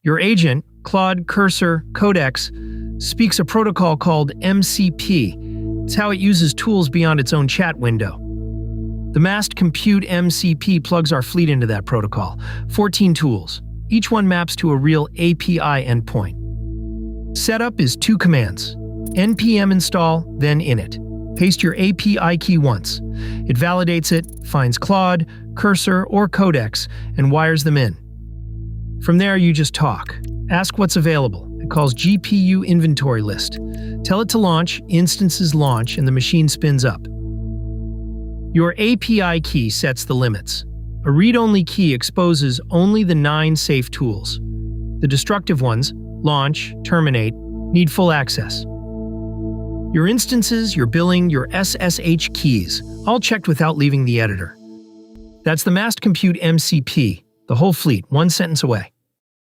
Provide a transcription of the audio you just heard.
Your agent, Claude, Cursor, Codex, speaks a protocol called MCP. It's how it uses tools beyond its own chat window. The Massed Compute MCP plugs our fleet into that protocol. 14 tools. Each one maps to a real API endpoint. Setup is 2 commands. npm install, then init. Paste your API key once. It validates it, finds Claude, Cursor, or Codex, and wires them in. From there, you just talk. Ask what's available. It calls GPU inventory list. Tell it to launch, instances launch, and the machine spins up. Your API key sets the limits. A read-only key exposes only the 9 safe tools. The destructive ones, launch, terminate, need full access. Your instances, your billing, your SSH keys, all checked without leaving the editor. That's the Massed Compute MCP, the whole fleet, 1 sentence away.